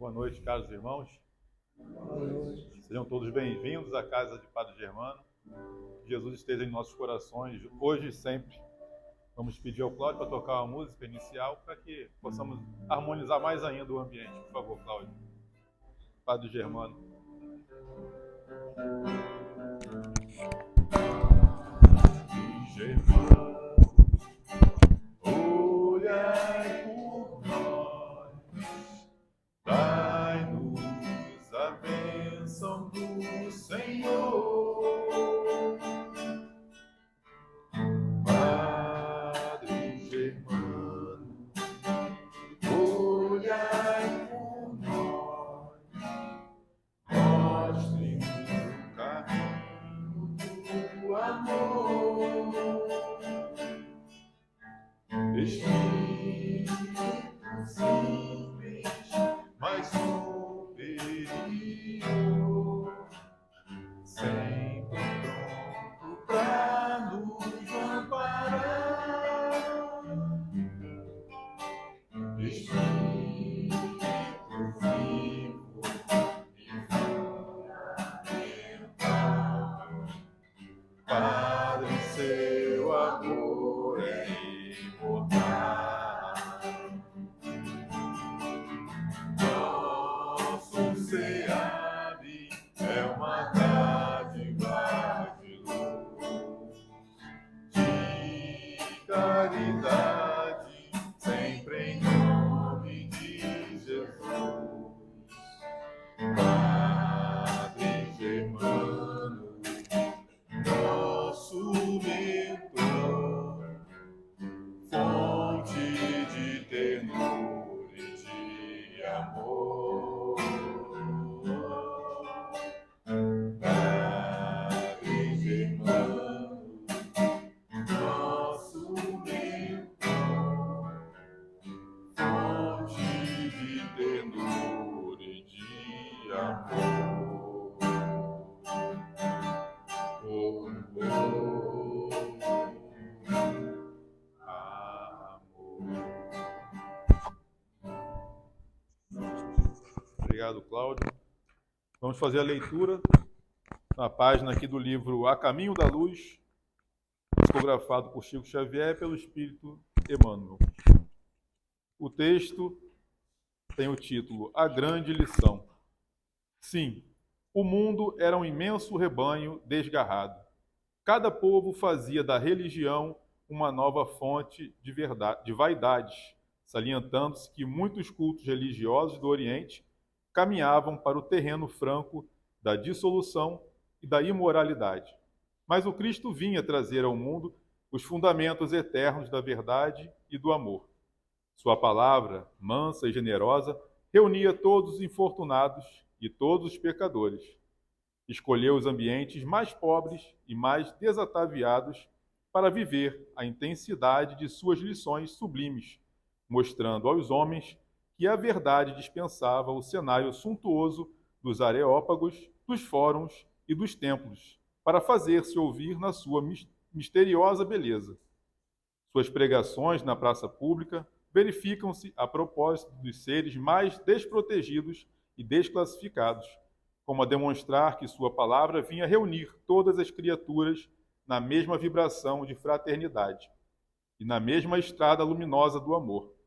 Boa noite, caros irmãos. Boa noite. Sejam todos bem-vindos à casa de Padre Germano. Que Jesus esteja em nossos corações hoje e sempre. Vamos pedir ao Cláudio para tocar uma música inicial para que possamos harmonizar mais ainda o ambiente. Por favor, Cláudio. Padre Germano. Germano, olhai por nós, dai-nos a bênção do Senhor. Padre Germano, olhai por nós, mostre-nos o caminho do amor. Espírito simples, mas superior, sempre pronto para nos amparar. Espírito vivo e fundamental, Padre, seu amor é imortal. Nosso SEAD é uma dádiva de luz, de caridade, sempre em nome de Jesus. Padre Germano, nosso mentor, fonte de ternura e de amor. Padre Germano, nosso mentor, fonte de ternura e de amor. Obrigado, Cláudio. Vamos fazer a leitura na página aqui do livro A Caminho da Luz, psicografado por Chico Xavier pelo Espírito Emmanuel. O texto tem o título A Grande Lição. Sim, o mundo era um imenso rebanho desgarrado. Cada povo fazia da religião uma nova fonte de verdade, de vaidades, salientando-se que muitos cultos religiosos do Oriente caminhavam para o terreno franco da dissolução e da imoralidade. Mas o Cristo vinha trazer ao mundo os fundamentos eternos da verdade e do amor. Sua palavra, mansa e generosa, reunia todos os infortunados e todos os pecadores. Escolheu os ambientes mais pobres e mais desataviados para viver a intensidade de suas lições sublimes, mostrando aos homens que a verdade dispensava o cenário suntuoso dos areópagos, dos fóruns e dos templos, para fazer-se ouvir na sua misteriosa beleza. Suas pregações na praça pública verificam-se a propósito dos seres mais desprotegidos e desclassificados, como a demonstrar que sua palavra vinha reunir todas as criaturas na mesma vibração de fraternidade e na mesma estrada luminosa do amor.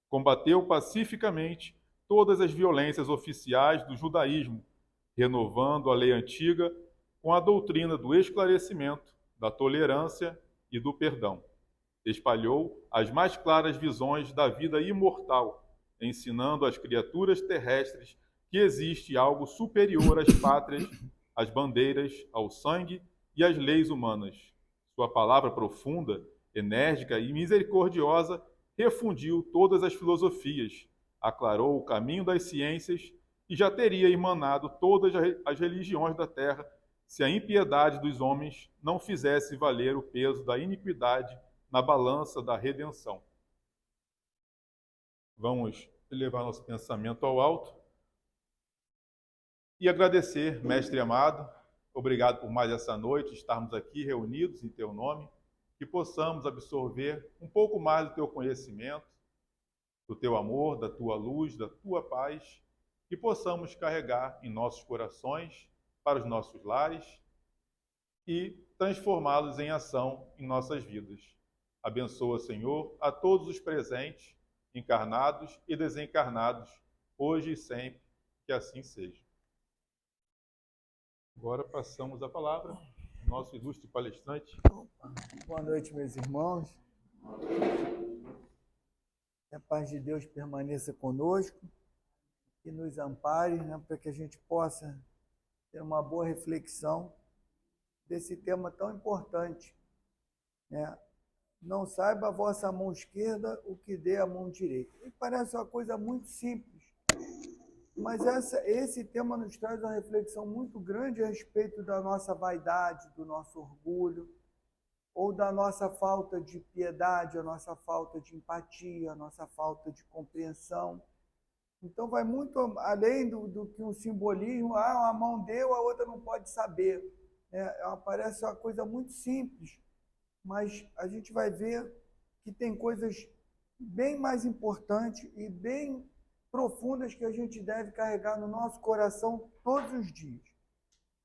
Combateu pacificamente todas as violências oficiais do judaísmo, renovando a lei antiga com a doutrina do esclarecimento, da tolerância e do perdão. Espalhou as mais claras visões da vida imortal, ensinando às criaturas terrestres que existe algo superior às pátrias, às bandeiras, ao sangue e às leis humanas. Sua palavra profunda, enérgica e misericordiosa refundiu todas as filosofias, aclarou o caminho das ciências e já teria emanado todas as religiões da terra se a impiedade dos homens não fizesse valer o peso da iniquidade na balança da redenção. Vamos elevar nosso pensamento ao alto e agradecer, Mestre amado, obrigado por mais essa noite estarmos aqui reunidos em Teu nome, que possamos absorver um pouco mais do Teu conhecimento, do Teu amor, da Tua luz, da Tua paz, que possamos carregar em nossos corações, para os nossos lares e transformá-los em ação em nossas vidas. Abençoa, Senhor, a todos os presentes, encarnados e desencarnados, hoje e sempre, que assim seja. Agora passamos a palavra ao nosso ilustre palestrante. Boa noite, meus irmãos. Que a paz de Deus permaneça conosco e nos ampare, né, para que a gente possa ter uma boa reflexão desse tema tão importante, né? Não saiba a vossa mão esquerda o que dê a mão direita. E parece uma coisa muito simples, mas esse tema nos traz uma reflexão muito grande a respeito da nossa vaidade, do nosso orgulho, ou da nossa falta de piedade, a nossa falta de empatia, a nossa falta de compreensão. Então, vai muito além do que um simbolismo, uma mão deu, a outra não pode saber. Parece uma coisa muito simples, mas a gente vai ver que tem coisas bem mais importantes e bem profundas que a gente deve carregar no nosso coração todos os dias.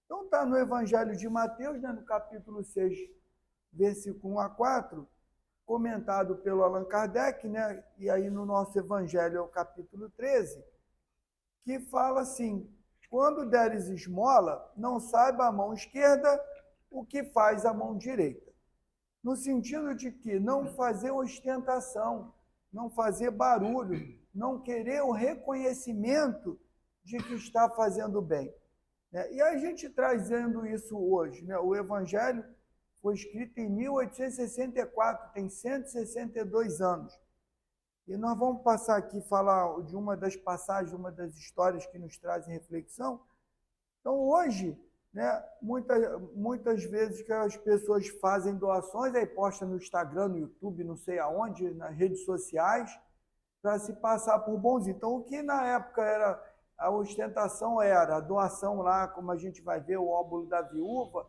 Então, está no Evangelho de Mateus, né, no capítulo 6, versículo 1 a 4, comentado pelo Allan Kardec, né? E aí no nosso Evangelho é o capítulo 13, que fala assim: quando deres esmola, não saiba a mão esquerda o que faz a mão direita. No sentido de que não fazer ostentação, não fazer barulho, não querer o reconhecimento de que está fazendo bem. E a gente trazendo isso hoje, né? O Evangelho foi escrito em 1864, tem 162 anos. E nós vamos passar aqui falar de uma das passagens, uma das histórias que nos trazem reflexão. Então, hoje, né, muitas vezes que as pessoas fazem doações, aí posta no Instagram, no YouTube, não sei aonde, nas redes sociais, para se passar por bonzinho. Então, o que na época era a ostentação era a doação lá, como a gente vai ver, o óbolo da viúva,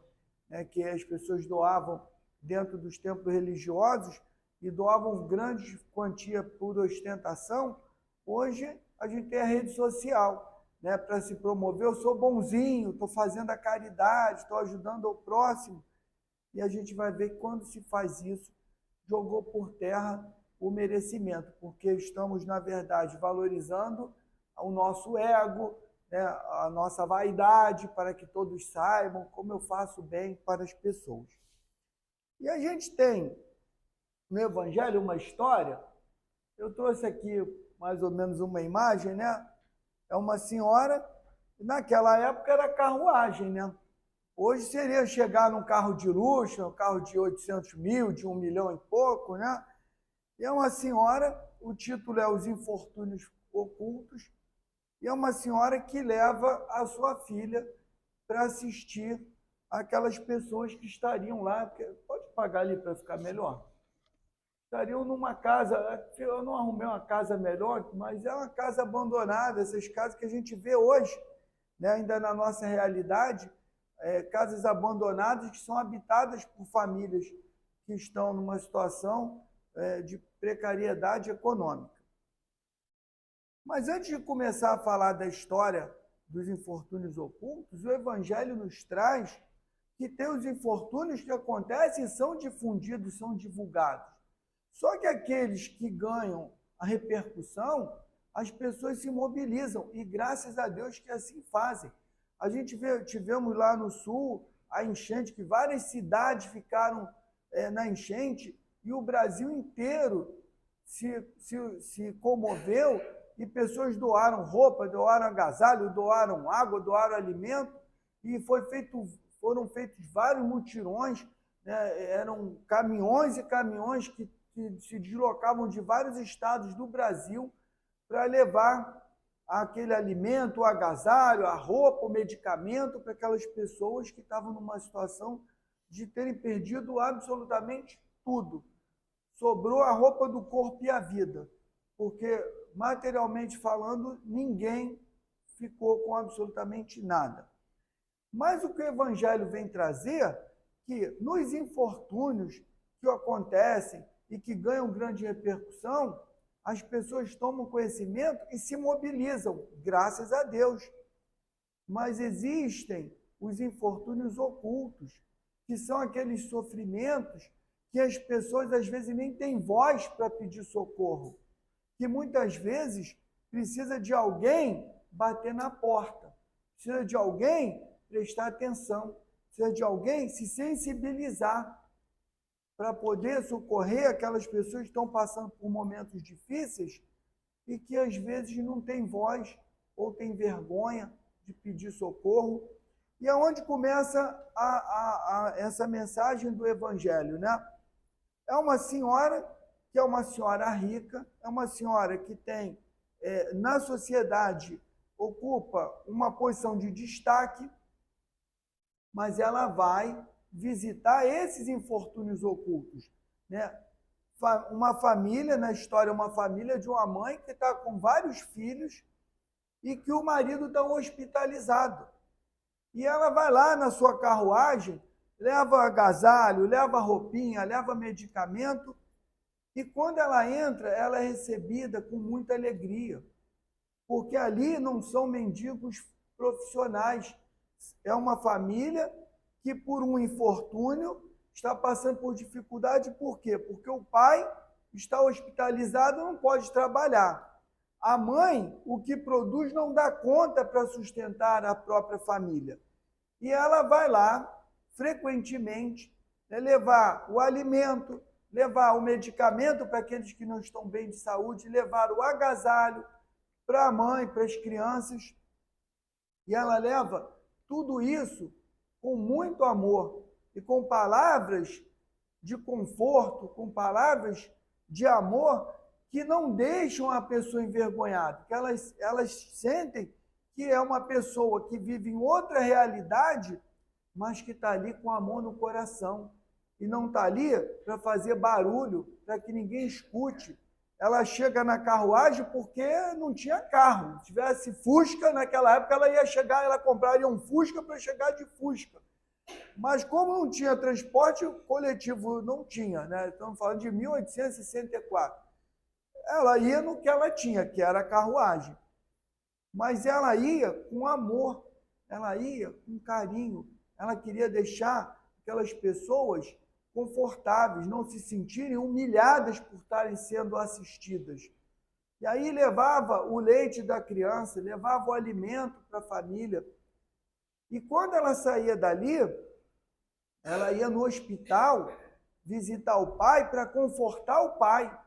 né, que as pessoas doavam dentro dos templos religiosos e doavam grandes quantias por ostentação. Hoje a gente tem a rede social, né, para se promover. Eu sou bonzinho, estou fazendo a caridade, estou ajudando o próximo. E a gente vai ver que quando se faz isso, jogou por terra o merecimento, porque estamos, na verdade, valorizando o nosso ego, né, a nossa vaidade, para que todos saibam como eu faço bem para as pessoas. E a gente tem no Evangelho uma história, eu trouxe aqui mais ou menos uma imagem, né? É uma senhora, naquela época era carruagem, né? Hoje seria chegar num carro de luxo, um carro de 800 mil, de 1 milhão e pouco, né? E é uma senhora, o título é Os Infortúnios Ocultos, e é uma senhora que leva a sua filha para assistir aquelas pessoas que estariam lá. Pode pagar ali para ficar melhor. Estariam numa casa, eu não arrumei uma casa melhor, mas é uma casa abandonada, essas casas que a gente vê hoje, né, ainda na nossa realidade, casas abandonadas que são habitadas por famílias que estão numa situação de precariedade econômica. Mas antes de começar a falar da história dos infortúnios ocultos, o Evangelho nos traz que tem os infortúnios que acontecem e são difundidos, são divulgados. Só que aqueles que ganham a repercussão, as pessoas se mobilizam, e graças a Deus que assim fazem. A gente tivemos lá no sul a enchente, que várias cidades ficaram na enchente, e o Brasil inteiro se comoveu, e pessoas doaram roupa, doaram agasalho, doaram água, doaram alimento, e foram feitos vários mutirões, né? Eram caminhões e caminhões que se deslocavam de vários estados do Brasil para levar aquele alimento, o agasalho, a roupa, o medicamento para aquelas pessoas que estavam numa situação de terem perdido absolutamente tudo. Sobrou a roupa do corpo e a vida, porque, materialmente falando, ninguém ficou com absolutamente nada. Mas o que o Evangelho vem trazer, que nos infortúnios que acontecem e que ganham grande repercussão, as pessoas tomam conhecimento e se mobilizam, graças a Deus. Mas existem os infortúnios ocultos, que são aqueles sofrimentos que as pessoas às vezes nem têm voz para pedir socorro, que muitas vezes precisa de alguém bater na porta, precisa de alguém prestar atenção, precisa de alguém se sensibilizar para poder socorrer aquelas pessoas que estão passando por momentos difíceis e que às vezes não têm voz ou têm vergonha de pedir socorro. E aonde começa essa mensagem do Evangelho, né? É uma senhora que é uma senhora rica, é uma senhora que tem, na sociedade, ocupa uma posição de destaque, mas ela vai visitar esses infortúnios ocultos, né? Uma família, na história, uma família de uma mãe que está com vários filhos e que o marido está hospitalizado. E ela vai lá na sua carruagem, leva agasalho, leva roupinha, leva medicamento, e quando ela entra, ela é recebida com muita alegria, porque ali não são mendigos profissionais, é uma família que, por um infortúnio, está passando por dificuldade. Por quê? Porque o pai está hospitalizado e não pode trabalhar. A mãe, o que produz, não dá conta para sustentar a própria família. E ela vai lá, frequentemente, levar o alimento, levar o medicamento para aqueles que não estão bem de saúde, levar o agasalho para a mãe, para as crianças. E ela leva tudo isso com muito amor e com palavras de conforto, com palavras de amor que não deixam a pessoa envergonhada, que elas sentem que é uma pessoa que vive em outra realidade, mas que está ali com amor no coração. E não está ali para fazer barulho, para que ninguém escute. Ela chega na carruagem porque não tinha carro. Se tivesse Fusca, naquela época ela ia chegar, ela compraria um Fusca para chegar de Fusca. Mas como não tinha transporte coletivo, não tinha, né? Estamos falando de 1864. Ela ia no que ela tinha, que era a carruagem. Mas ela ia com amor, ela ia com carinho. Ela queria deixar aquelas pessoas confortáveis, não se sentirem humilhadas por estarem sendo assistidas. E aí levava o leite da criança, levava o alimento para a família. E quando ela saía dali, ela ia no hospital visitar o pai para confortar o pai.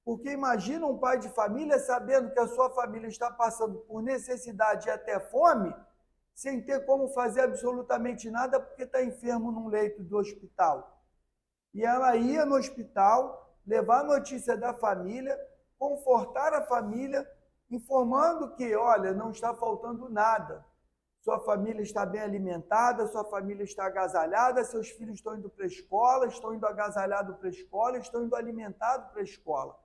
Porque imagina um pai de família sabendo que a sua família está passando por necessidade e até fome, sem ter como fazer absolutamente nada porque está enfermo num leito do hospital. E ela ia no hospital, levar a notícia da família, confortar a família, informando que, olha, não está faltando nada. Sua família está bem alimentada, sua família está agasalhada, seus filhos estão indo para a escola, estão indo agasalhados para a escola, estão indo alimentados para a escola.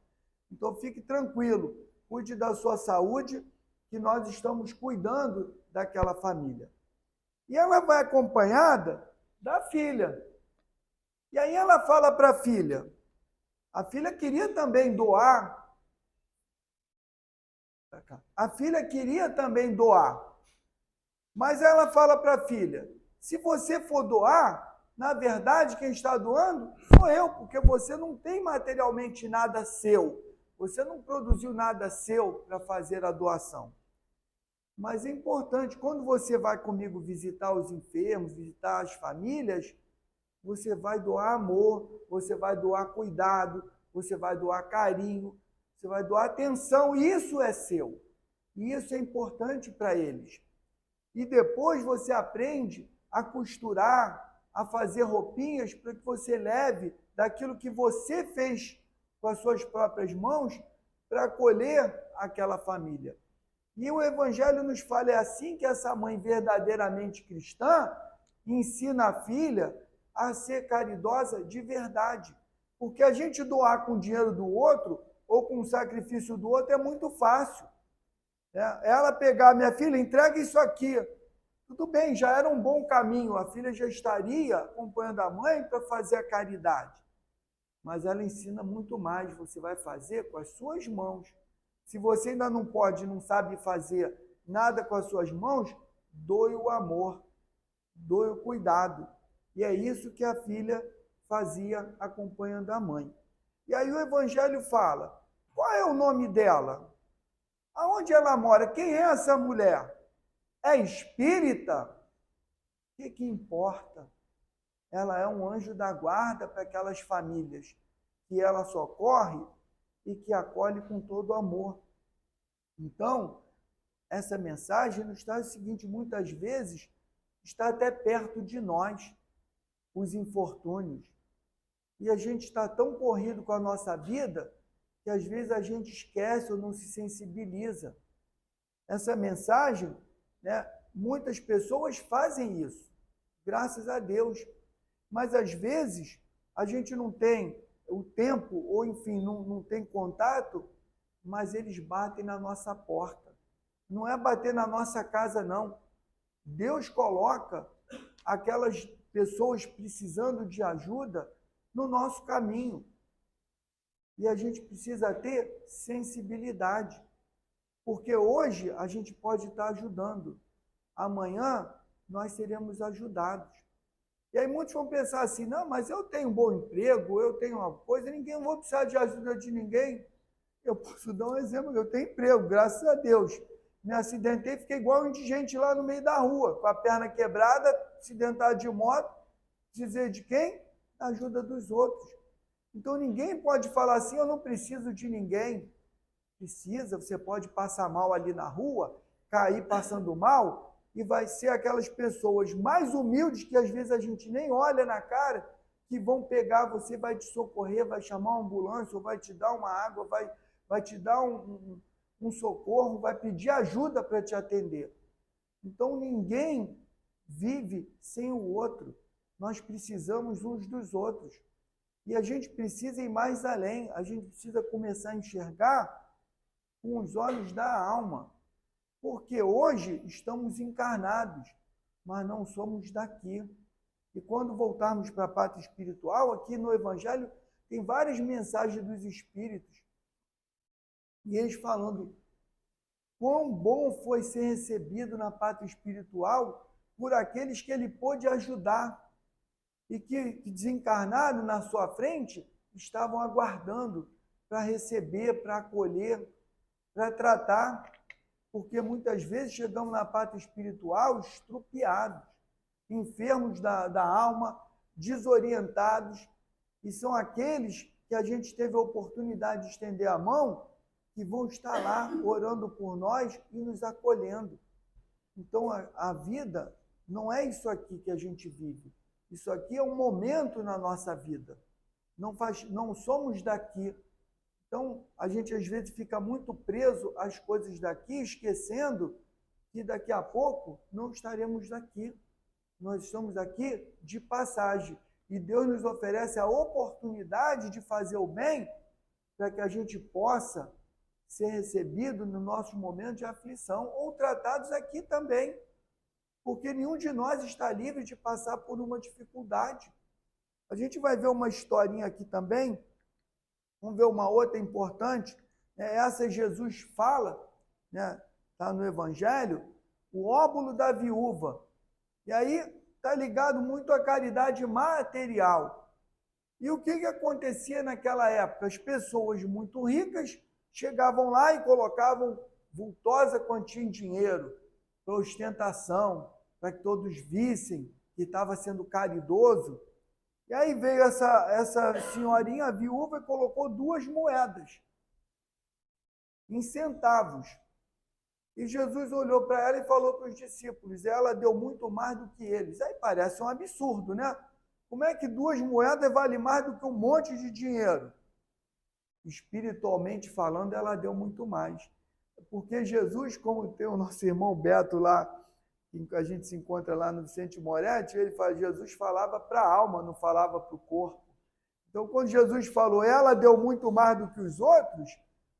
Então, fique tranquilo, cuide da sua saúde, que nós estamos cuidando daquela família. E ela vai acompanhada da filha. E aí ela fala para a filha queria também doar. A filha queria também doar. Mas ela fala para a filha, se você for doar, na verdade quem está doando sou eu, porque você não tem materialmente nada seu. Você não produziu nada seu para fazer a doação. Mas é importante, quando você vai comigo visitar os enfermos, visitar as famílias, você vai doar amor, você vai doar cuidado, você vai doar carinho, você vai doar atenção. Isso é seu. E isso é importante para eles. E depois você aprende a costurar, a fazer roupinhas para que você leve daquilo que você fez com as suas próprias mãos para acolher aquela família. E o Evangelho nos fala, é assim que essa mãe verdadeiramente cristã ensina a filha a ser caridosa de verdade. Porque a gente doar com o dinheiro do outro ou com o sacrifício do outro é muito fácil. Ela pegar, minha filha, entrega isso aqui. Tudo bem, já era um bom caminho. A filha já estaria acompanhando a mãe para fazer a caridade. mas ela ensina muito mais. Você vai fazer com as suas mãos. Se você ainda não pode, não sabe fazer nada com as suas mãos, doe o amor, doe o cuidado. E é isso que a filha fazia acompanhando a mãe. E aí o Evangelho fala, qual é o nome dela? Aonde ela mora? Quem é essa mulher? É espírita? O que importa? Ela é um anjo da guarda para aquelas famílias que ela socorre e que acolhe com todo amor. Então, essa mensagem nos traz o seguinte, muitas vezes está até perto de nós, os infortúnios. E a gente está tão corrido com a nossa vida que às vezes a gente esquece ou não se sensibiliza. Essa mensagem, né, muitas pessoas fazem isso, graças a Deus. Mas às vezes a gente não tem o tempo, ou enfim, não tem contato, mas eles batem na nossa porta. Não é bater na nossa casa, não. Deus coloca aquelas pessoas precisando de ajuda no nosso caminho. E a gente precisa ter sensibilidade. Porque hoje a gente pode estar ajudando. Amanhã nós seremos ajudados. E aí muitos vão pensar assim, não, mas eu tenho um bom emprego, eu tenho uma coisa, não vou precisar de ajuda de ninguém. Eu posso dar um exemplo, eu tenho emprego, graças a Deus. Me acidentei, fiquei igual um indigente lá no meio da rua, com a perna quebrada, acidentado de moto, dizer de quem? A ajuda dos outros. Então ninguém pode falar assim, eu não preciso de ninguém. Precisa, você pode passar mal ali na rua, cair passando mal, e vai ser aquelas pessoas mais humildes que às vezes a gente nem olha na cara, que vão pegar você, vai te socorrer, vai chamar uma ambulância, ou vai te dar uma água, vai te dar um socorro, vai pedir ajuda para te atender. Então ninguém vive sem o outro. Nós precisamos uns dos outros. E a gente precisa ir mais além, a gente precisa começar a enxergar com os olhos da alma. Porque hoje estamos encarnados, mas não somos daqui. E quando voltarmos para a pátria espiritual, aqui no Evangelho, tem várias mensagens dos Espíritos. E eles falando quão bom foi ser recebido na pátria espiritual por aqueles que ele pôde ajudar e que desencarnaram na sua frente, estavam aguardando para receber, para acolher, para tratar. Porque muitas vezes chegamos na pátria espiritual estrupiados, enfermos da alma, desorientados, e são aqueles que a gente teve a oportunidade de estender a mão, que vão estar lá orando por nós e nos acolhendo. Então a vida não é isso aqui que a gente vive. Isso aqui é um momento na nossa vida. Não somos daqui. Então, a gente às vezes fica muito preso às coisas daqui, esquecendo que daqui a pouco não estaremos daqui. Nós estamos aqui de passagem. E Deus nos oferece a oportunidade de fazer o bem para que a gente possa ser recebido no nosso momento de aflição ou tratados aqui também. Porque nenhum de nós está livre de passar por uma dificuldade. A gente vai ver uma historinha aqui também. Vamos ver uma outra importante. Essa Jesus fala, né? Está no Evangelho, o óbolo da viúva. E aí está ligado muito à caridade material. E o que acontecia naquela época? As pessoas muito ricas chegavam lá e colocavam vultosa quantia em dinheiro para ostentação, para que todos vissem que estava sendo caridoso. E aí veio essa senhorinha viúva e colocou 2 moedas em centavos. E Jesus olhou para ela e falou para os discípulos, ela deu muito mais do que eles. Aí parece um absurdo, né? Como é que 2 moedas valem mais do que um monte de dinheiro? Espiritualmente falando, ela deu muito mais. Porque Jesus, como tem o nosso irmão Beto lá, que a gente se encontra lá no Vicente Moretti, ele fala, Jesus falava para a alma, não falava para o corpo. Então, quando Jesus falou, ela deu muito mais do que os outros,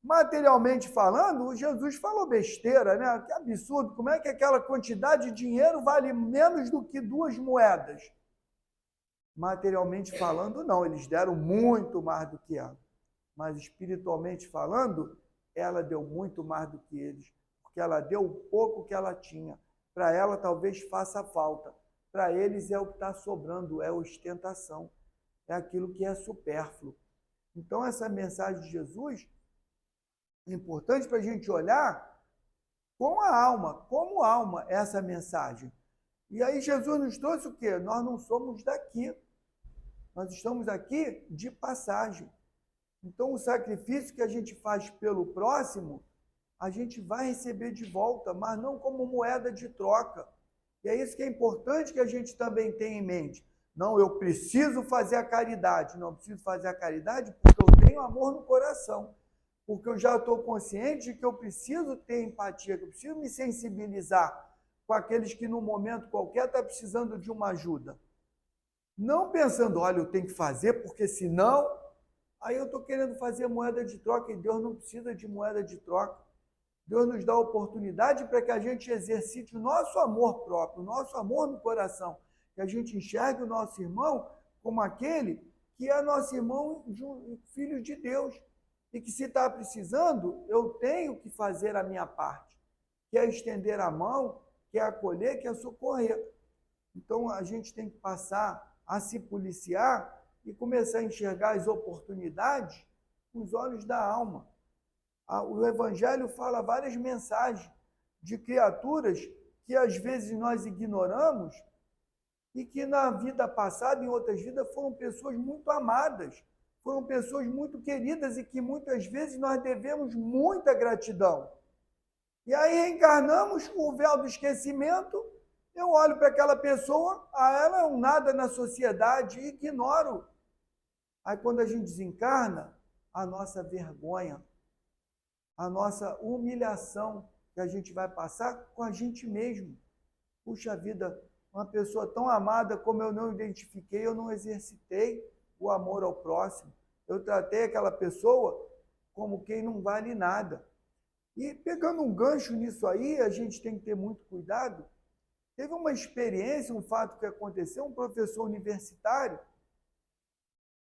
materialmente falando, Jesus falou besteira, né? Que absurdo, como é que aquela quantidade de dinheiro vale menos do que 2 moedas? Materialmente falando, não, eles deram muito mais do que ela. Mas espiritualmente falando, ela deu muito mais do que eles, porque ela deu o pouco que ela tinha. Para ela talvez faça falta. Para eles é o que está sobrando, é ostentação, é aquilo que é supérfluo. Então essa mensagem de Jesus é importante para a gente olhar com a alma, como alma, essa mensagem. E aí Jesus nos trouxe o quê? Nós não somos daqui. Nós estamos aqui de passagem. Então, o sacrifício que a gente faz pelo próximo, a gente vai receber de volta, mas não como moeda de troca. E é isso que é importante que a gente também tenha em mente. Não, eu preciso fazer a caridade. Não, eu preciso fazer a caridade porque eu tenho amor no coração. Porque eu já estou consciente de que eu preciso ter empatia, que eu preciso me sensibilizar com aqueles que, num momento qualquer, estão precisando de uma ajuda. Não pensando, olha, eu tenho que fazer, porque senão, aí eu estou querendo fazer moeda de troca, e Deus não precisa de moeda de troca. Deus nos dá a oportunidade para que a gente exercite o nosso amor próprio, o nosso amor no coração, que a gente enxergue o nosso irmão como aquele que é nosso irmão, filho de Deus, e que se está precisando, eu tenho que fazer a minha parte, que é estender a mão, que é acolher, que é socorrer. Então, a gente tem que passar a se policiar e começar a enxergar as oportunidades com os olhos da alma. O Evangelho fala várias mensagens de criaturas que às vezes nós ignoramos e que na vida passada, em outras vidas, foram pessoas muito amadas, foram pessoas muito queridas e que muitas vezes nós devemos muita gratidão. E aí reencarnamos com o véu do esquecimento. Eu olho para aquela pessoa, ela é um nada na sociedade e ignoro. Aí quando a gente desencarna, a nossa vergonha, a nossa humilhação que a gente vai passar com a gente mesmo. Puxa vida, uma pessoa tão amada como eu não identifiquei, eu não exercitei o amor ao próximo. Eu tratei aquela pessoa como quem não vale nada. E pegando um gancho nisso aí, a gente tem que ter muito cuidado. Teve uma experiência, um fato que aconteceu, um professor universitário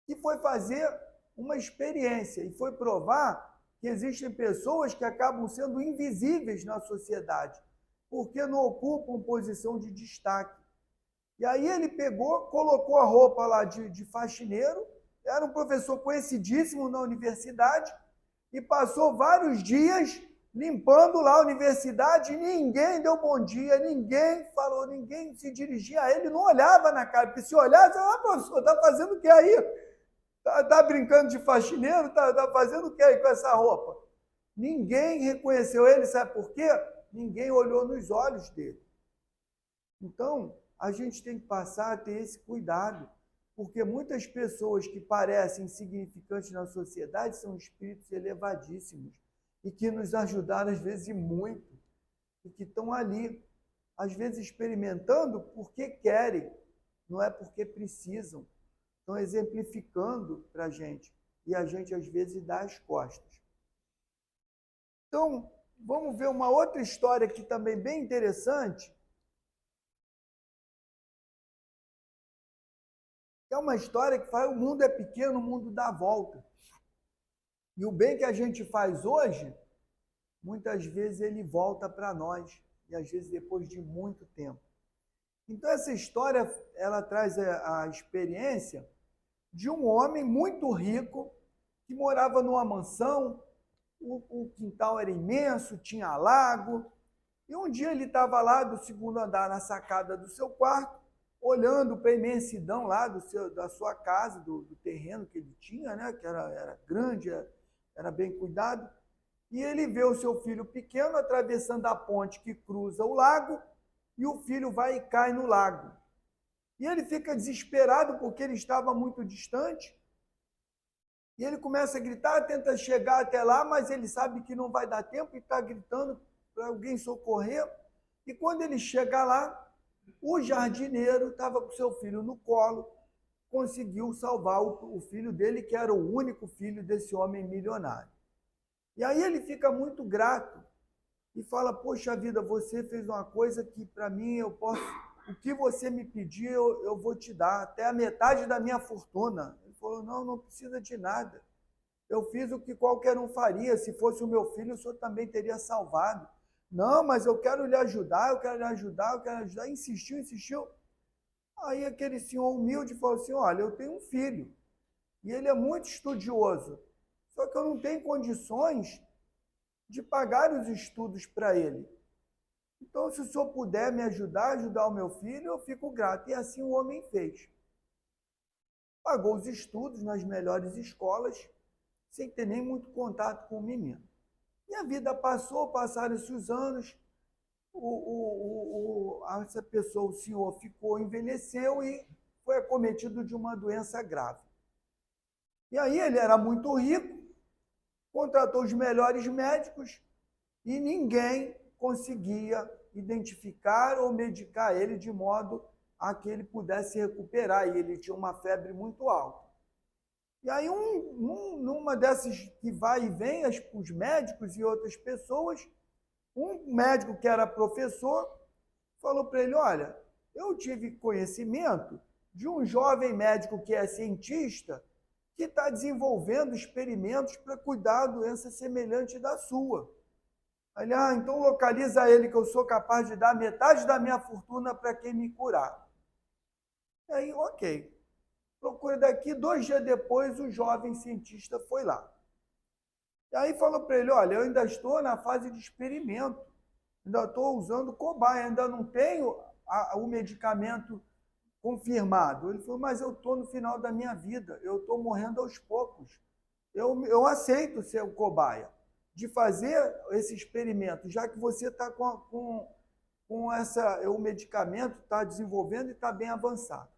que foi fazer uma experiência e foi provar que existem pessoas que acabam sendo invisíveis na sociedade, porque não ocupam posição de destaque. E aí ele pegou, colocou a roupa lá de faxineiro, era um professor conhecidíssimo na universidade, e passou vários dias limpando lá a universidade, e ninguém deu bom dia, ninguém falou, ninguém se dirigia a ele, não olhava na cara, porque se olhasse, professor, está fazendo o que aí? Está brincando de faxineiro? Está fazendo o que aí com essa roupa? Ninguém reconheceu ele, sabe por quê? Ninguém olhou nos olhos dele. Então, a gente tem que passar a ter esse cuidado, porque muitas pessoas que parecem insignificantes na sociedade são espíritos elevadíssimos e que nos ajudaram, às vezes, muito, e que estão ali, às vezes, experimentando porque querem, não é porque precisam. Estão exemplificando para a gente, e a gente, às vezes, dá as costas. Então, vamos ver uma outra história aqui também bem interessante, é uma história que fala: o mundo é pequeno, o mundo dá volta. E o bem que a gente faz hoje, muitas vezes ele volta para nós, e às vezes depois de muito tempo. Então essa história, ela traz a experiência de um homem muito rico, que morava numa mansão, o quintal era imenso, tinha lago, e um dia ele estava lá do segundo andar, na sacada do seu quarto, olhando para a imensidão lá da sua casa, do terreno que ele tinha, né? Que era grande, era bem cuidado, e ele vê o seu filho pequeno atravessando a ponte que cruza o lago, e o filho vai e cai no lago. E ele fica desesperado porque ele estava muito distante, e ele começa a gritar, tenta chegar até lá, mas ele sabe que não vai dar tempo e está gritando para alguém socorrer. E quando ele chega lá, o jardineiro estava com seu filho no colo, conseguiu salvar o filho dele, que era o único filho desse homem milionário. E aí ele fica muito grato e fala: poxa vida, você fez uma coisa que para mim eu posso o que você me pedir, eu vou te dar, até a metade da minha fortuna. Ele falou, não, não precisa de nada. Eu fiz o que qualquer um faria. Se fosse o meu filho, o senhor também teria salvado. Não, mas eu quero lhe ajudar, eu quero lhe ajudar, eu quero lhe ajudar. Insistiu, insistiu. Aí aquele senhor humilde falou assim, olha, eu tenho um filho, e ele é muito estudioso, só que eu não tenho condições de pagar os estudos para ele. Então, se o senhor puder me ajudar, ajudar o meu filho, eu fico grato. E assim o homem fez. Pagou os estudos nas melhores escolas, sem ter nem muito contato com o menino. E a vida passou, passaram-se os anos, essa pessoa, o senhor, ficou, envelheceu e foi acometido de uma doença grave. E aí ele era muito rico, contratou os melhores médicos e ninguém conseguia identificar ou medicar ele de modo a que ele pudesse recuperar. E ele tinha uma febre muito alta. E aí, numa dessas que vai e vem, os médicos e outras pessoas, um médico que era professor falou para ele, olha, eu tive conhecimento de um jovem médico que é cientista que está desenvolvendo experimentos para cuidar de doença semelhante da sua. Ele, então localiza ele que eu sou capaz de dar metade da minha fortuna para quem me curar. E aí, ok. Procura daqui, 2 dias depois, o jovem cientista foi lá. E aí falou para ele, olha, eu ainda estou na fase de experimento, ainda estou usando cobaia, ainda não tenho o medicamento confirmado. Ele falou, mas eu estou no final da minha vida, eu estou morrendo aos poucos. Eu aceito ser o cobaia de fazer esse experimento, já que você está com o medicamento está desenvolvendo e está bem avançado.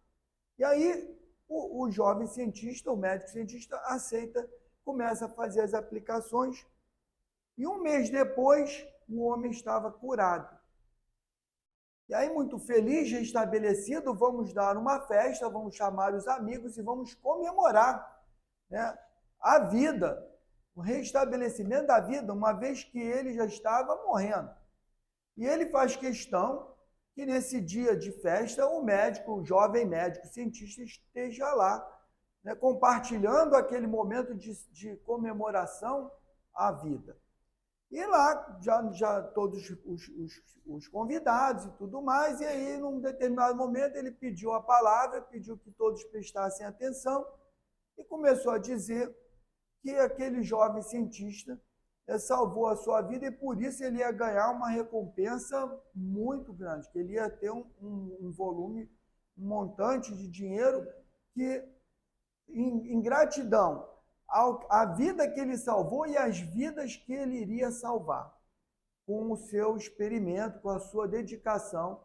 E aí o jovem cientista, o médico cientista, aceita, começa a fazer as aplicações, e 1 mês depois o homem estava curado. E aí, muito feliz, restabelecido, vamos dar uma festa, vamos chamar os amigos e vamos comemorar, né, a vida, o restabelecimento da vida, uma vez que ele já estava morrendo. E ele faz questão que nesse dia de festa o médico, o jovem médico cientista, esteja lá, né, compartilhando aquele momento de comemoração à vida. E lá, já todos os convidados e tudo mais, e aí, num determinado momento, ele pediu a palavra, pediu que todos prestassem atenção e começou a dizer que aquele jovem cientista salvou a sua vida e, por isso, ele ia ganhar uma recompensa muito grande, que ele ia ter um volume, um montante de dinheiro que, em gratidão a vida que ele salvou e as vidas que ele iria salvar, com o seu experimento, com a sua dedicação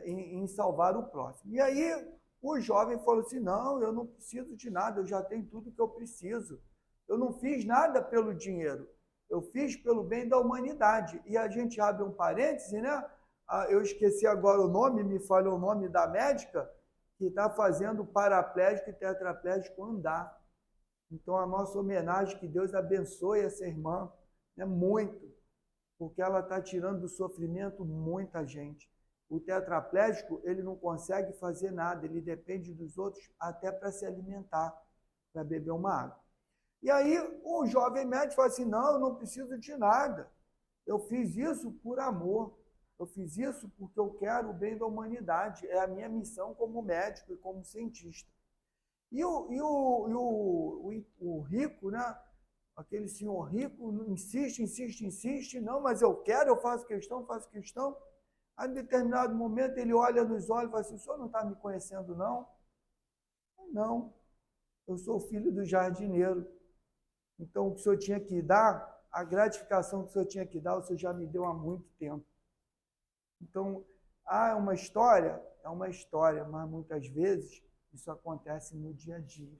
em salvar o próximo. E aí o jovem falou assim, não, eu não preciso de nada, eu já tenho tudo que eu preciso. Eu não fiz nada pelo dinheiro, eu fiz pelo bem da humanidade. E a gente abre um parêntese, né? Eu esqueci agora o nome, me falhou o nome da médica, que está fazendo paraplégico e tetraplégico andar. Então, a nossa homenagem, que Deus abençoe essa irmã, né, muito, porque ela está tirando do sofrimento muita gente. O tetraplégico, ele não consegue fazer nada, ele depende dos outros até para se alimentar, para beber uma água. E aí, o jovem médico fala assim, não, eu não preciso de nada, eu fiz isso por amor, eu fiz isso porque eu quero o bem da humanidade, é a minha missão como médico e como cientista. E o rico, né? Aquele senhor rico insiste, não, mas eu quero, eu faço questão. Aí, em determinado momento, ele olha nos olhos e fala assim, o senhor não está me conhecendo, não? Não, eu sou filho do jardineiro. Então, o que o senhor tinha que dar, a gratificação que o senhor tinha que dar, o senhor já me deu há muito tempo. Então, é uma história, mas muitas vezes isso acontece no dia a dia.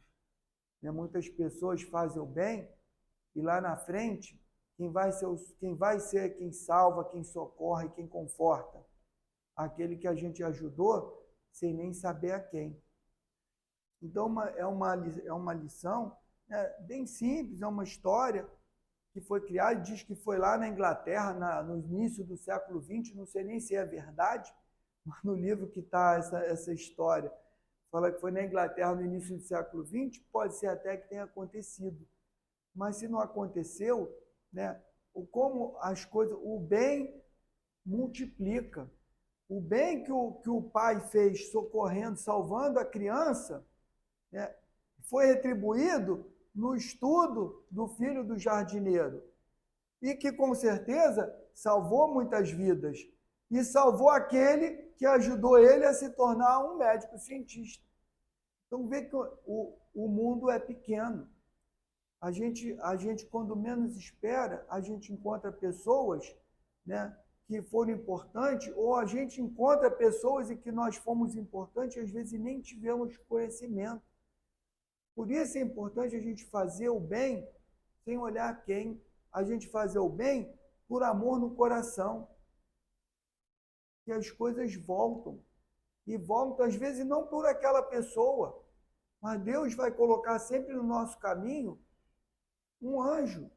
Muitas pessoas fazem o bem e lá na frente, quem vai ser quem salva, quem socorre, quem conforta? Aquele que a gente ajudou sem nem saber a quem. Então, é uma lição, né, bem simples, é uma história que foi criada, diz que foi lá na Inglaterra, no início do século XX, não sei nem se é verdade, no livro que está essa história, fala que foi na Inglaterra no início do século XX, pode ser até que tenha acontecido. Mas se não aconteceu, né, como as coisas, o bem multiplica. O bem que o pai fez socorrendo, salvando a criança, né, foi retribuído no estudo do filho do jardineiro. E que, com certeza, salvou muitas vidas. E salvou aquele que ajudou ele a se tornar um médico cientista. Então, vê que o mundo é pequeno. A gente, quando menos espera, a gente encontra pessoas, né, que foram importantes, ou a gente encontra pessoas em que nós fomos importantes e às vezes nem tivemos conhecimento. Por isso é importante a gente fazer o bem sem olhar quem. A gente fazer o bem por amor no coração. Que as coisas voltam. E voltam, às vezes, não por aquela pessoa, mas Deus vai colocar sempre no nosso caminho um anjo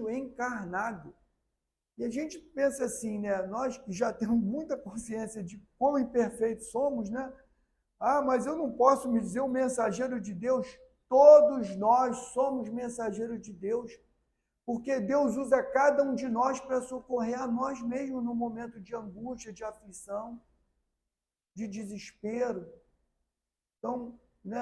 encarnado. E a gente pensa assim, né? Nós que já temos muita consciência de quão imperfeitos somos, né? Ah, mas eu não posso me dizer um mensageiro de Deus. Todos nós somos mensageiros de Deus, porque Deus usa cada um de nós para socorrer a nós mesmos no momento de angústia, de aflição, de desespero. Então, né,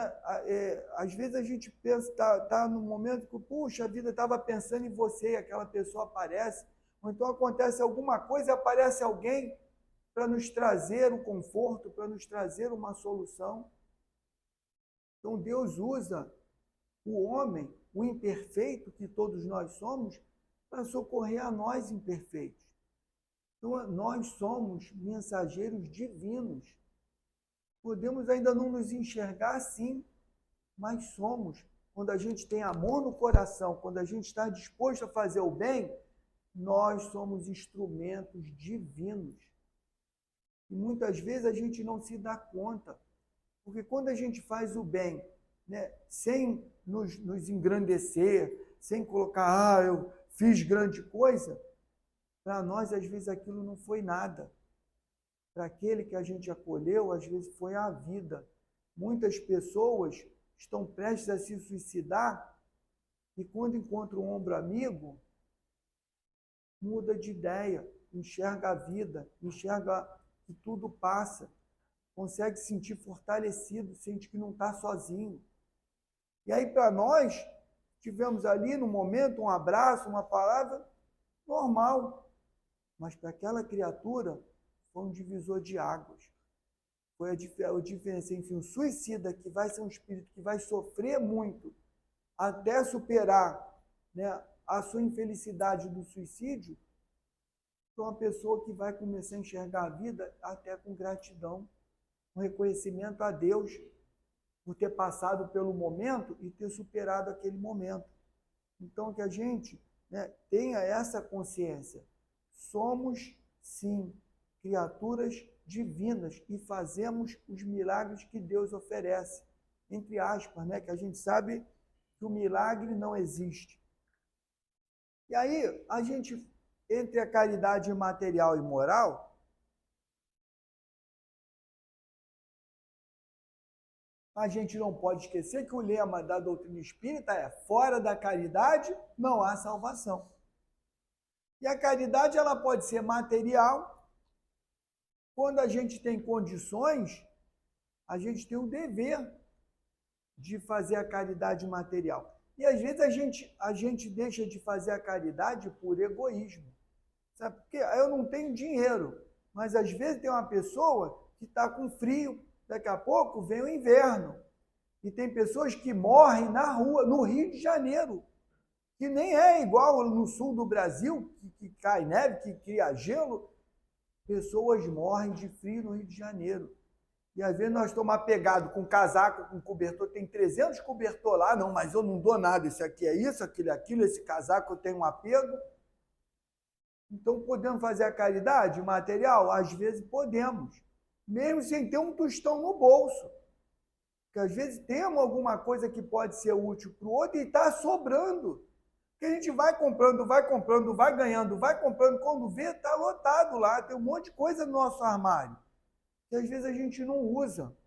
às vezes a gente pensa, tá no momento que, puxa, a vida estava pensando em você e aquela pessoa aparece, ou então acontece alguma coisa e aparece alguém para nos trazer um conforto, para nos trazer uma solução. Então, Deus usa o homem, o imperfeito que todos nós somos, para socorrer a nós imperfeitos. Então, nós somos mensageiros divinos. Podemos ainda não nos enxergar assim, mas somos. Quando a gente tem amor no coração, quando a gente está disposto a fazer o bem, nós somos instrumentos divinos. E muitas vezes a gente não se dá conta, porque quando a gente faz o bem, né, sem nos engrandecer, sem colocar, eu fiz grande coisa, para nós, às vezes, aquilo não foi nada. Para aquele que a gente acolheu, às vezes, foi a vida. Muitas pessoas estão prestes a se suicidar e, quando encontram um ombro amigo, muda de ideia, enxerga a vida, enxerga que tudo passa, consegue se sentir fortalecido, sente que não está sozinho. E aí, para nós, tivemos ali, no momento, um abraço, uma palavra normal. Mas para aquela criatura, foi um divisor de águas. Foi a diferença entre um suicida, que vai ser um espírito que vai sofrer muito, até superar, né, a sua infelicidade do suicídio, para uma pessoa que vai começar a enxergar a vida até com gratidão, um reconhecimento a Deus, por ter passado pelo momento e ter superado aquele momento. Então, que a gente, né, tenha essa consciência. Somos, sim, criaturas divinas e fazemos os milagres que Deus oferece. Entre aspas, né, que a gente sabe que o milagre não existe. E aí, a gente, entre a caridade material e moral, a gente não pode esquecer que o lema da doutrina espírita é: fora da caridade não há salvação. E a caridade, ela pode ser material. Quando a gente tem condições, a gente tem o dever de fazer a caridade material. E às vezes a gente deixa de fazer a caridade por egoísmo. Sabe? Porque eu não tenho dinheiro, mas às vezes tem uma pessoa que está com frio, daqui a pouco vem o inverno. E tem pessoas que morrem na rua, no Rio de Janeiro, que nem é igual no sul do Brasil, que cai neve, que cria gelo. Pessoas morrem de frio no Rio de Janeiro. E às vezes nós estamos apegados com casaco, com cobertor, tem 300 cobertor lá, não, mas eu não dou nada, esse aqui é isso, aquele é aquilo, esse casaco eu tenho um apego. Então, podemos fazer a caridade material? Às vezes podemos, mesmo sem ter um tostão no bolso. Porque às vezes temos alguma coisa que pode ser útil para o outro e está sobrando. Porque a gente vai comprando, vai ganhando, vai comprando, quando vê, está lotado lá, tem um monte de coisa no nosso armário. que às vezes a gente não usa.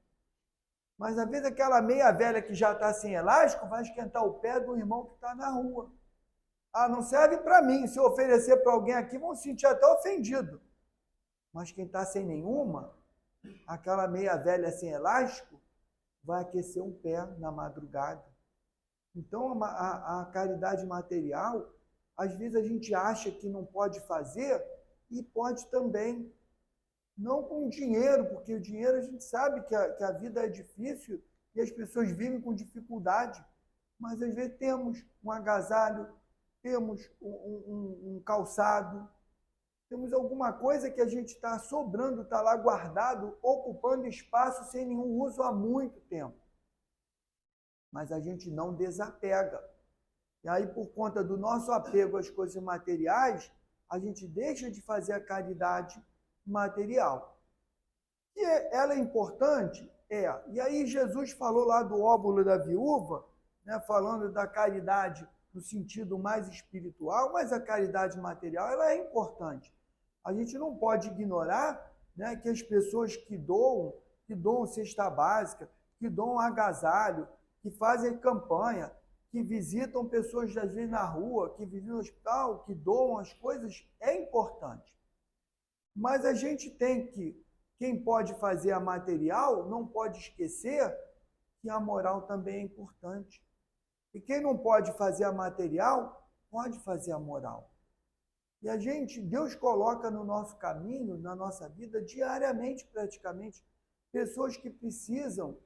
Mas às vezes aquela meia velha que já está sem elástico vai esquentar o pé do irmão que está na rua. Ah, não serve para mim. Se eu oferecer para alguém aqui, vão se sentir até ofendido. Mas quem está sem nenhuma, aquela meia velha sem elástico, vai aquecer um pé na madrugada. Então, a caridade material, às vezes a gente acha que não pode fazer e pode também. Não com dinheiro, porque o dinheiro a gente sabe que a vida é difícil e as pessoas vivem com dificuldade. Mas às vezes temos um agasalho, temos um calçado, temos alguma coisa que a gente está sobrando, está lá guardado, ocupando espaço sem nenhum uso há muito tempo. Mas a gente não desapega. E aí, por conta do nosso apego às coisas materiais, a gente deixa de fazer a caridade material. E ela é importante? É. E aí Jesus falou lá do óbolo da viúva, né, falando da caridade no sentido mais espiritual, mas a caridade material ela é importante. A gente não pode ignorar, né, que as pessoas que doam cesta básica, que doam agasalho, que fazem campanha, que visitam pessoas às vezes na rua, que visitam o hospital, que doam as coisas, é importante. Mas a gente tem que, quem pode fazer a material, não pode esquecer que a moral também é importante. E quem não pode fazer a material, pode fazer a moral. E a gente, Deus coloca no nosso caminho, na nossa vida, diariamente praticamente, pessoas que precisam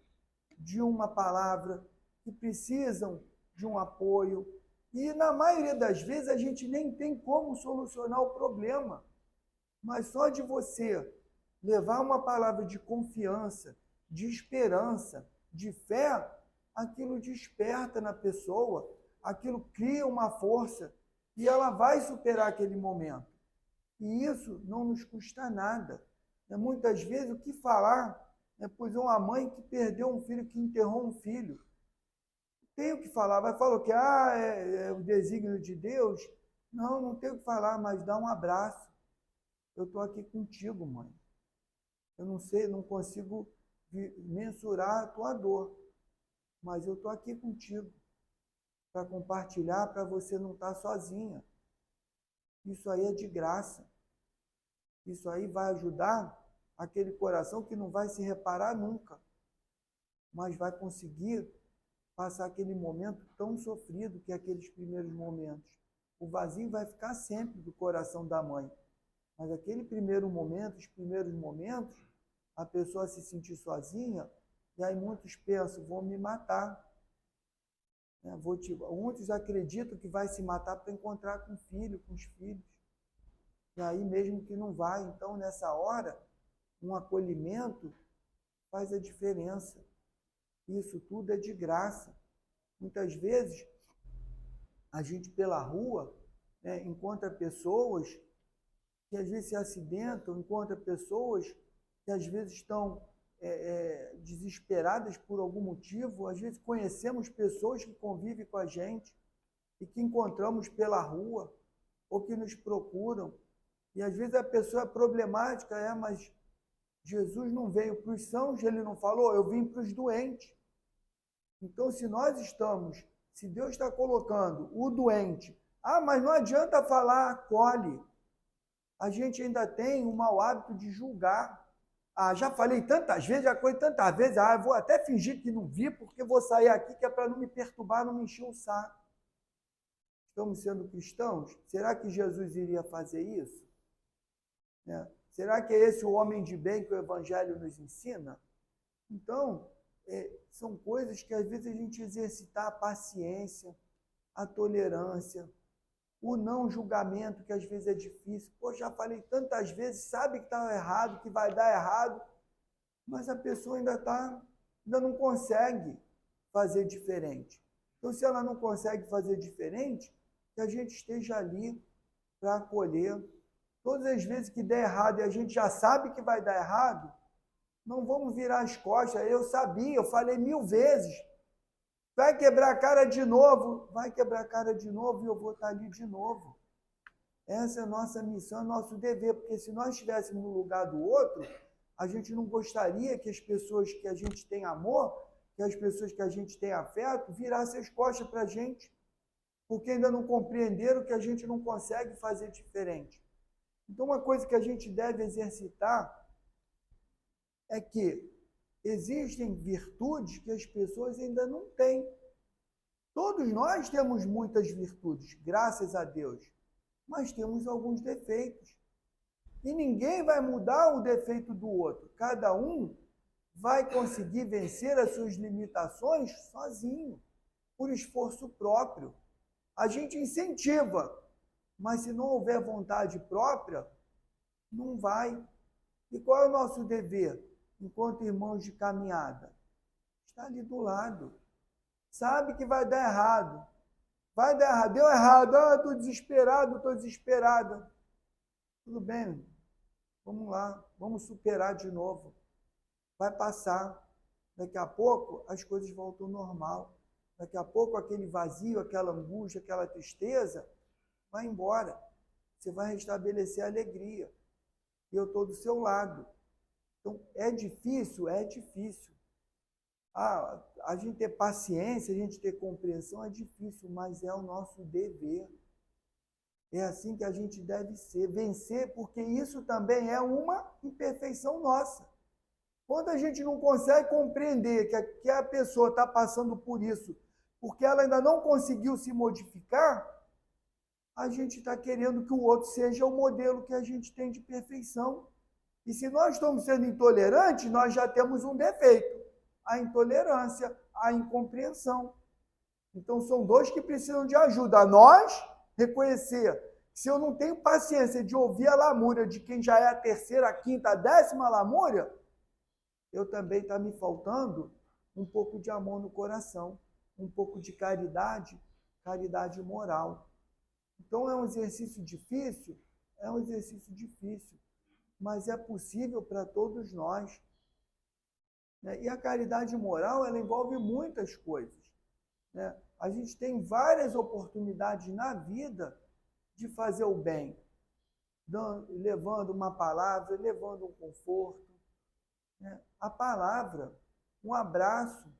de uma palavra, que precisam de um apoio. E na maioria das vezes a gente nem tem como solucionar o problema. Mas só de você levar uma palavra de confiança, de esperança, de fé, aquilo desperta na pessoa, aquilo cria uma força e ela vai superar aquele momento. E isso não nos custa nada. Muitas vezes, o que falar? Pois uma mãe que perdeu um filho, que enterrou um filho. Tem o que falar. Vai falar que é o desígnio de Deus? Não, não tem o que falar, mas dá um abraço. Eu estou aqui contigo, mãe. Eu não sei, não consigo mensurar a tua dor, mas eu estou aqui contigo para compartilhar, para você não estar sozinha. Isso aí é de graça. Isso aí vai ajudar aquele coração que não vai se reparar nunca, mas vai conseguir passar aquele momento tão sofrido que é aqueles primeiros momentos. O vazio vai ficar sempre do coração da mãe. Mas aquele primeiro momento, os primeiros momentos, a pessoa se sentir sozinha, e aí muitos pensam, vou me matar. Muitos acreditam que vai se matar para encontrar com o filho, com os filhos. E aí mesmo que não vai. Então, nessa hora, um acolhimento faz a diferença. Isso tudo é de graça. Muitas vezes, a gente pela rua, né, encontra pessoas que às vezes se acidentam, encontra pessoas que às vezes estão desesperadas por algum motivo. Às vezes conhecemos pessoas que convivem com a gente e que encontramos pela rua ou que nos procuram. E às vezes a pessoa é problemática, mas Jesus não veio para os sãos, ele não falou, eu vim para os doentes. Então, se Deus está colocando o doente, mas não adianta falar, acolhe. A gente ainda tem o mau hábito de julgar. Já falei tantas vezes, já coisa tantas vezes, eu vou até fingir que não vi, porque vou sair aqui, que é para não me perturbar, não me encher o saco. Estamos sendo cristãos? Será que Jesus iria fazer isso? Será que é esse o homem de bem que o Evangelho nos ensina? Então, são coisas que às vezes a gente exercitar a paciência, a tolerância, o não julgamento, que às vezes é difícil. Já falei tantas vezes, sabe que está errado, que vai dar errado, mas a pessoa ainda não consegue fazer diferente. Então, se ela não consegue fazer diferente, que a gente esteja ali para acolher. Todas as vezes que der errado e a gente já sabe que vai dar errado, não vamos virar as costas. Eu sabia, eu falei 1000 vezes. Vai quebrar a cara de novo, vai quebrar a cara de novo e eu vou estar ali de novo. Essa é a nossa missão, é nosso dever, porque se nós estivéssemos no lugar do outro, A gente não gostaria que as pessoas que a gente tem amor, que as pessoas que a gente tem afeto, virassem as costas para a gente, porque ainda não compreenderam que a gente não consegue fazer diferente. Então, uma coisa que a gente deve exercitar é que existem virtudes que as pessoas ainda não têm. Todos nós temos muitas virtudes, graças a Deus, mas temos alguns defeitos. E ninguém vai mudar o defeito do outro. Cada um vai conseguir vencer as suas limitações sozinho, por esforço próprio. A gente incentiva, mas se não houver vontade própria, não vai. E qual é o nosso dever, enquanto irmãos de caminhada? Está ali do lado. Sabe que vai dar errado. Vai dar errado. Deu errado. Ah, estou desesperado, estou desesperada. Tudo bem, vamos lá, vamos superar de novo. Vai passar. Daqui a pouco as coisas voltam ao normal. Daqui a pouco aquele vazio, aquela angústia, aquela tristeza vai embora. Você vai restabelecer a alegria. E eu estou do seu lado. Então, é difícil? É difícil. A gente ter paciência, a gente ter compreensão é difícil, mas é o nosso dever. É assim que a gente deve ser, vencer, porque isso também é uma imperfeição nossa. Quando a gente não consegue compreender que a pessoa está passando por isso, porque ela ainda não conseguiu se modificar, a gente está querendo que o outro seja o modelo que a gente tem de perfeição. E se nós estamos sendo intolerantes, nós já temos um defeito: a intolerância, a incompreensão. Então, são dois que precisam de ajuda. Nós reconhecer que se eu não tenho paciência de ouvir a lamúria de quem já é a terceira, a quinta, a 10ª lamúria, eu também está me faltando um pouco de amor no coração, um pouco de caridade, caridade moral. Então, é um exercício difícil? É um exercício difícil, mas é possível para todos nós. E a caridade moral, ela envolve muitas coisas. A gente tem várias oportunidades na vida de fazer o bem, levando uma palavra, levando um conforto. A palavra, um abraço,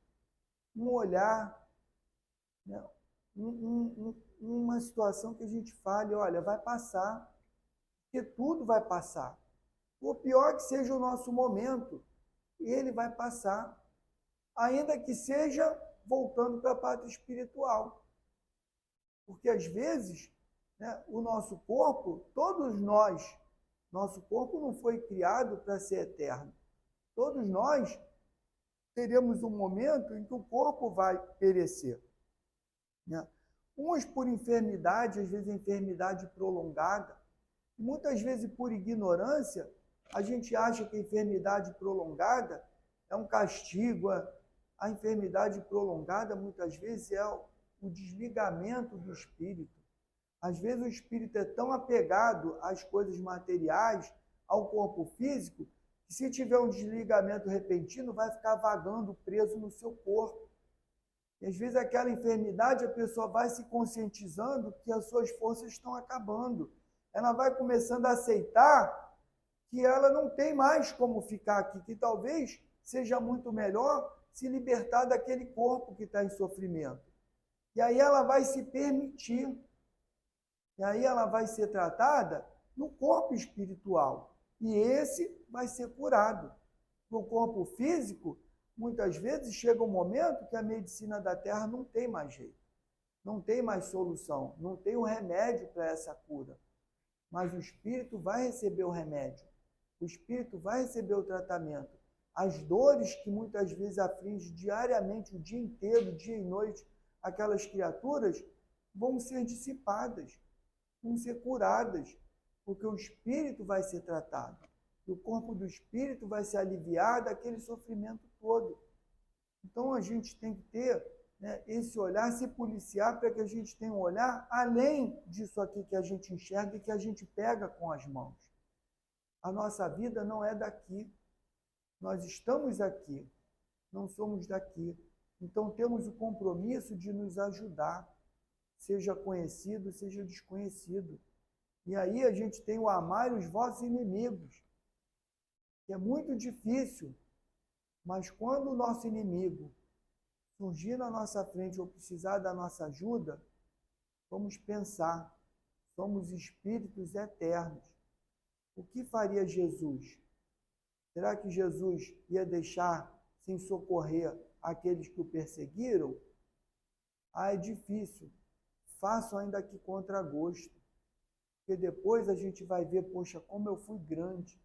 um olhar, uma situação que a gente fale, olha, vai passar, porque tudo vai passar. Por pior que seja o nosso momento, ele vai passar, ainda que seja voltando para a pátria espiritual. Porque, às vezes, o nosso corpo, todos nós, nosso corpo não foi criado para ser eterno. Todos nós teremos um momento em que o corpo vai perecer. Uns por enfermidade, às vezes enfermidade prolongada, muitas vezes por ignorância, a gente acha que a enfermidade prolongada é um castigo. A enfermidade prolongada, muitas vezes, é o desligamento do espírito. Às vezes, o espírito é tão apegado às coisas materiais, ao corpo físico, que se tiver um desligamento repentino, vai ficar vagando, preso no seu corpo. E, às vezes, aquela enfermidade, a pessoa vai se conscientizando que as suas forças estão acabando. Ela vai começando a aceitar que ela não tem mais como ficar aqui, que talvez seja muito melhor se libertar daquele corpo que está em sofrimento. E aí ela vai se permitir. E aí ela vai ser tratada no corpo espiritual. E esse vai ser curado. No corpo físico, muitas vezes chega um momento que a medicina da Terra não tem mais jeito. Não tem mais solução. Não tem o remédio para essa cura. Mas o espírito vai receber o remédio. O espírito vai receber o tratamento. As dores que muitas vezes afligem diariamente, o dia inteiro, dia e noite, aquelas criaturas, vão ser dissipadas, vão ser curadas, porque o espírito vai ser tratado. E o corpo do espírito vai se aliviar daquele sofrimento todo. Então, a gente tem que ter esse olhar, se policiar, para que a gente tenha um olhar além disso aqui que a gente enxerga e que a gente pega com as mãos. A nossa vida não é daqui. Nós estamos aqui, não somos daqui. Então, temos o compromisso de nos ajudar, seja conhecido, seja desconhecido. E aí a gente tem o amar os vossos inimigos. que é muito difícil, mas quando o nosso inimigo surgir na nossa frente ou precisar da nossa ajuda, vamos pensar, somos espíritos eternos. O que faria Jesus? Será que Jesus ia deixar sem socorrer aqueles que o perseguiram? É difícil. Faço ainda que contra gosto. Porque depois a gente vai ver, poxa, como eu fui grande.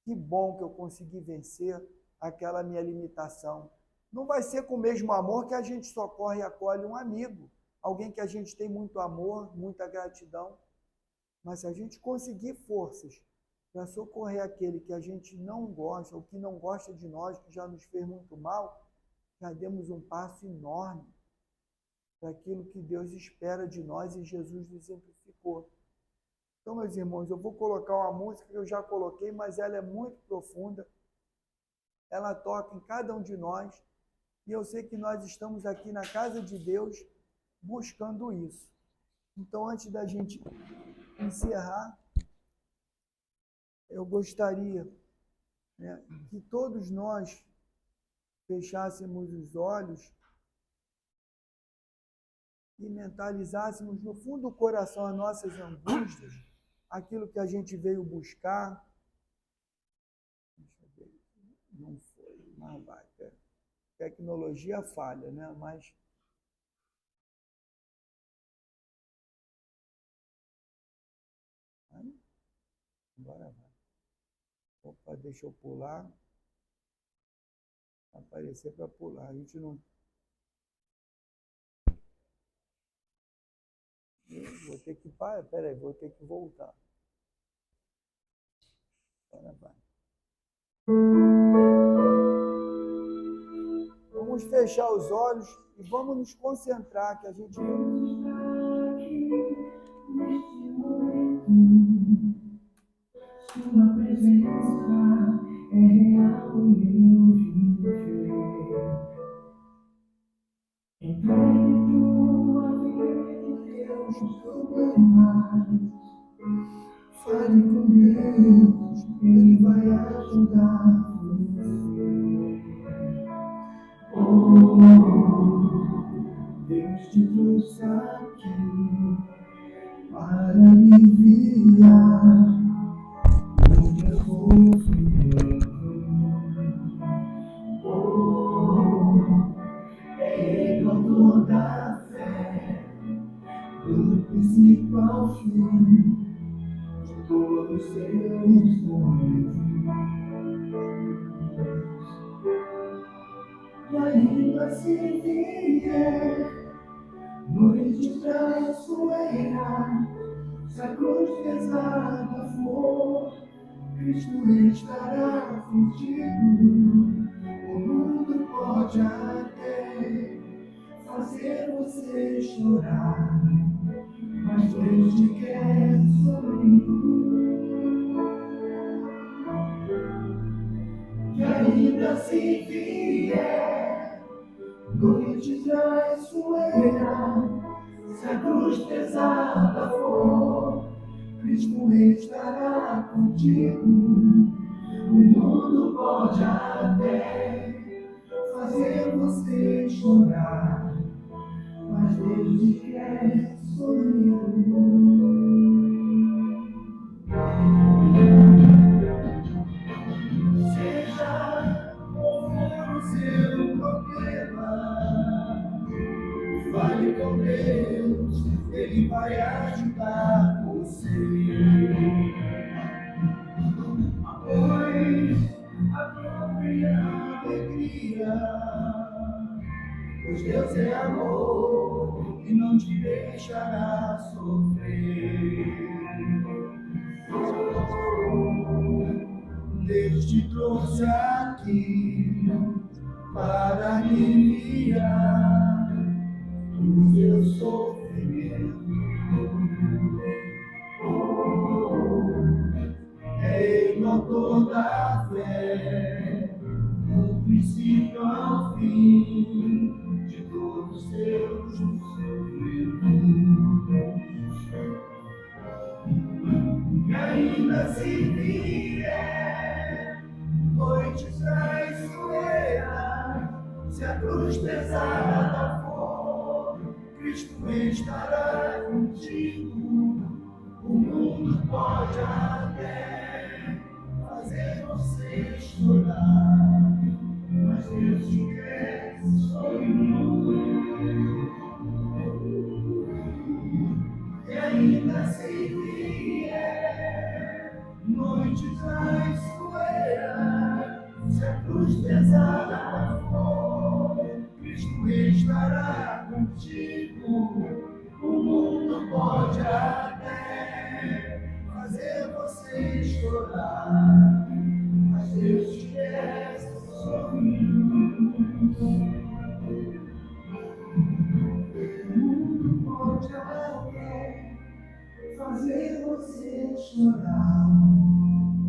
Que bom que eu consegui vencer aquela minha limitação. Não vai ser com o mesmo amor que a gente socorre e acolhe um amigo, alguém que a gente tem muito amor, muita gratidão. Mas se a gente conseguir forças para socorrer aquele que a gente não gosta, ou que não gosta de nós, que já nos fez muito mal, já demos um passo enorme para aquilo que Deus espera de nós e Jesus exemplificou. Então, meus irmãos, eu vou colocar uma música que eu já coloquei, mas ela é muito profunda. Ela toca em cada um de nós. E eu sei que nós estamos aqui na casa de Deus buscando isso. Então, antes da gente encerrar, eu gostaria, né, que todos nós fechássemos os olhos e mentalizássemos no fundo do coração as nossas angústias, aquilo que a gente veio buscar. Deixa eu ver. Não foi, mas vai. Tecnologia falha, né? Mas agora vai. Opa, deixa eu pular. Aparecer para pular. A gente não. Vou ter que parar. Peraí, vou ter que voltar. Agora vai. Vamos fechar os olhos e vamos nos concentrar que a gente Sua presença é real e viver. Entregue tua vida, Deus, problemas. Fale com Deus, Ele vai ajudar você. Deus te trouxe aqui para aliviar o teu sofrimento. Ele com toda a fé, do princípio ao fim, de todos os seus sonhos. E ainda se vier noite traiçoeira, se a cruz pesada for, Cristo estará contigo. O mundo pode até fazer você chorar, mas Deus te quer sorrir. E ainda se vier noite traiçoeira, se a cruz pesada for, Cristo estará contigo. O mundo pode até fazer você chorar, mas Deus te quer sorrindo. Seja qual for o seu problema, fale com Deus, Ele vai ajudar você. Pois a própria alegria, pois Deus é amor e não te deixará sofrer. Deus te trouxe aqui para aliviar o seu sofrimento. É Ele com toda a fé, do princípio ao fim, de todos os seus sofrimentos. E ainda se vier cruz pesada for, Cristo estará contigo. O mundo pode até fazer você chorar, mas Deus te quer sorrindo. E ainda se vier noite traiçoeira, se a cruz pesada for, Cristo estará contigo. O mundo pode até fazer você chorar, mas Deus te quer sorrindo. O mundo pode até fazer você chorar,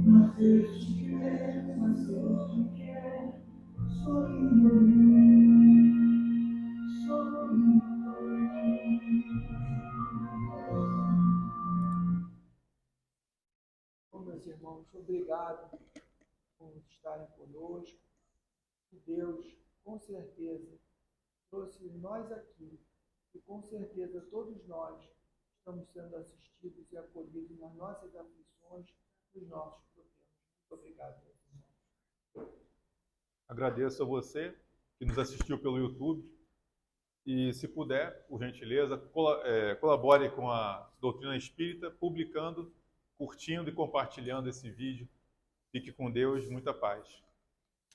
mas Deus te quer sorrindo, sorrindo. Bom, meus irmãos, obrigado por estarem conosco. Que Deus, com certeza, trouxe nós aqui e com certeza todos nós estamos sendo assistidos e acolhidos nas nossas aflições, nos nossos problemas. Muito obrigado, meus irmãos. Agradeço a você que nos assistiu pelo YouTube e, se puder, por gentileza, colabore com a Doutrina Espírita, publicando, curtindo e compartilhando esse vídeo. Fique com Deus, muita paz.